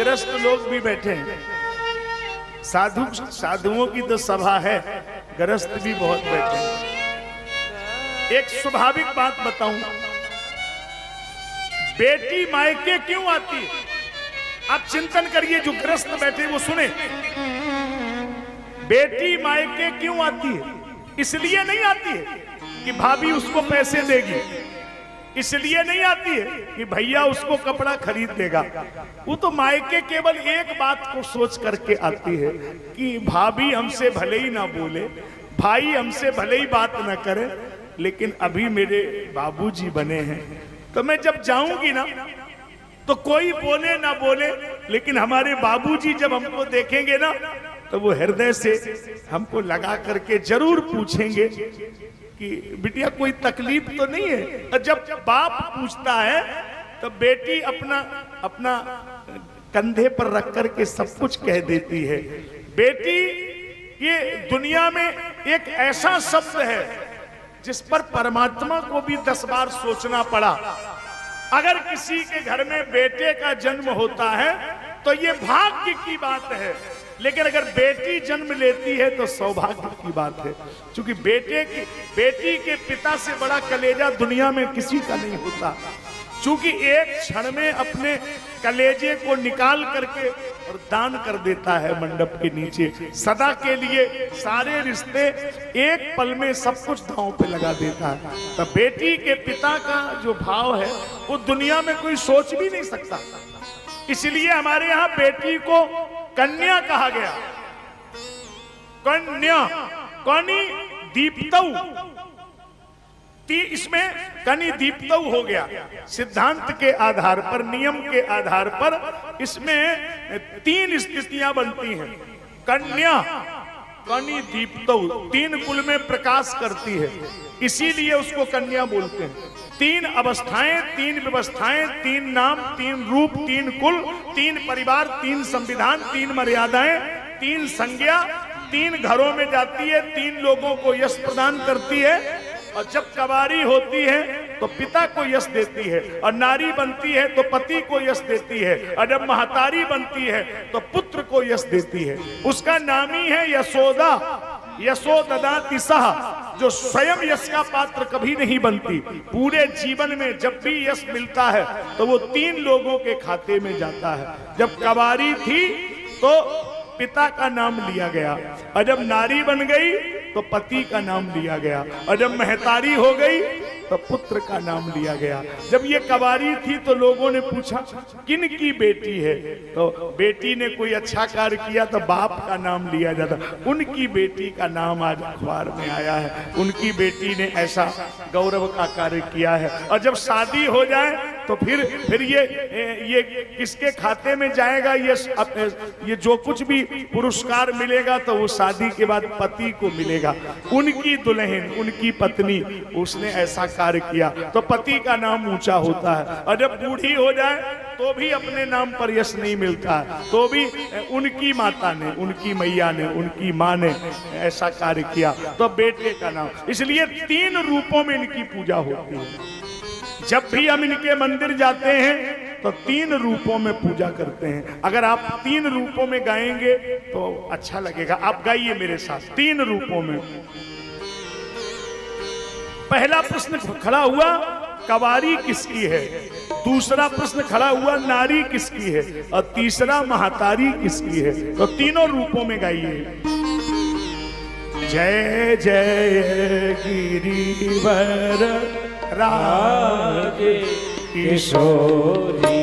गृहस्थ लोग भी बैठे हैं, साधुओं की तो सभा है, गृहस्थ भी बहुत बैठे हैं। एक स्वाभाविक बात बताऊं, बेटी मायके क्यों आती है? आप चिंतन करिए, जो गृहस्थ बैठे वो सुने। बेटी मायके क्यों आती है? इसलिए नहीं आती है कि भाभी उसको पैसे देगी, इसलिए नहीं आती है कि भैया उसको कपड़ा खरीद देगा। वो तो मायके केवल एक बात को सोच करके आती है कि भाभी हमसे भले ही ना बोले, भाई हमसे भले ही बात ना करे, लेकिन अभी मेरे बाबूजी बने हैं, तो मैं जब जाऊंगी ना तो कोई बोले ना बोले, लेकिन हमारे बाबूजी जब हमको देखेंगे ना तो वो हृदय से हमको लगा करके जरूर पूछेंगे कि बिटिया कोई तकलीफ तो नहीं है। और जब बाप पूछता है तो बेटी अपना कंधे पर रख करके सब कुछ कह देती है। बेटी ये दुनिया में एक ऐसा शब्द है जिस पर परमात्मा को भी 10 बार सोचना पड़ा। अगर किसी के घर में बेटे का जन्म होता है तो ये भाग्य की बात है, लेकिन अगर बेटी जन्म लेती है तो सौभाग्य की बात है। क्योंकि बेटी के पिता से बड़ा कलेजा दुनिया में किसी का नहीं होता। क्योंकि एक क्षण में अपने कलेजे को निकाल करके और दान कर देता है मंडप के नीचे, सदा के लिए सारे रिश्ते एक पल में सब कुछ दांव पे लगा देता है। तो बेटी के पिता का जो भाव है वो दुनिया में कोई सोच भी नहीं सकता। इसलिए हमारे यहाँ बेटी को कन्या कहा गया। कन्या, कनि दीप्तौ, इसमें कनि दीप्तौ हो गया। सिद्धांत के आधार पर, नियम के आधार पर इसमें 3 स्थितियां बनती हैं। कन्या, कनि दीप्तौ, 3 कुल में प्रकाश करती है, इसीलिए उसको कन्या बोलते हैं। 3 अवस्थाएं, 3 व्यवस्थाएं, 3 नाम, 3 रूप, 3 कुल, 3 परिवार, 3 संविधान, 3 मर्यादाएं, 3 संज्ञा, 3 घरों में जाती है, 3 लोगों को यश प्रदान करती है। और जब कवारी होती है तो पिता को यश देती है, और नारी बनती है तो पति को यश देती है, और जब महतारी बनती है तो पुत्र को यश देती है। उसका नाम ही है यशोदा। यशोददाति सह, जो स्वयं यश का पात्र कभी नहीं बनती। पूरे जीवन में जब भी यश मिलता है तो वो 3 लोगों के खाते में जाता है। जब कवारी थी तो पिता का नाम लिया गया, और जब नारी बन गई तो पति का नाम लिया गया, और जब महतारी हो गई तो पुत्र का नाम लिया गया। जब ये कवारी थी तो लोगों ने पूछा किन की बेटी है, तो बेटी ने कोई अच्छा कार्य किया तो बाप का नाम लिया जाता। उनकी बेटी का नाम आज अखबार में आया है, उनकी बेटी ने ऐसा गौरव का कार्य किया है। और जब शादी हो जाए तो फिर ये किसके खाते में जाएगा? ये जो कुछ भी पुरस्कार मिलेगा तो वो शादी के बाद पति को मिलेगा। उनकी दुल्हन, उनकी पत्नी, उसने ऐसा कार्य किया तो पति का नाम ऊंचा होता है। और जब बूढ़ी हो जाए तो भी अपने नाम पर यश नहीं मिलता है, तो भी उनकी माता ने, उनकी मैया ने, उनकी माँ ने ऐसा कार्य किया तो बेटे का नाम। इसलिए 3 रूपों में इनकी पूजा होती है। जब भी हम इनके मंदिर जाते हैं तो 3 रूपों में पूजा करते हैं। अगर आप 3 रूपों में गाएंगे तो अच्छा लगेगा। आप गाइए मेरे साथ 3 रूपों में। पहला प्रश्न खड़ा हुआ कवारी किसकी है, दूसरा प्रश्न खड़ा हुआ नारी किसकी है, और तीसरा महतारी किसकी है। तो तीनों रूपों में गाइए। जय जय गिरिवर राज किशोरी,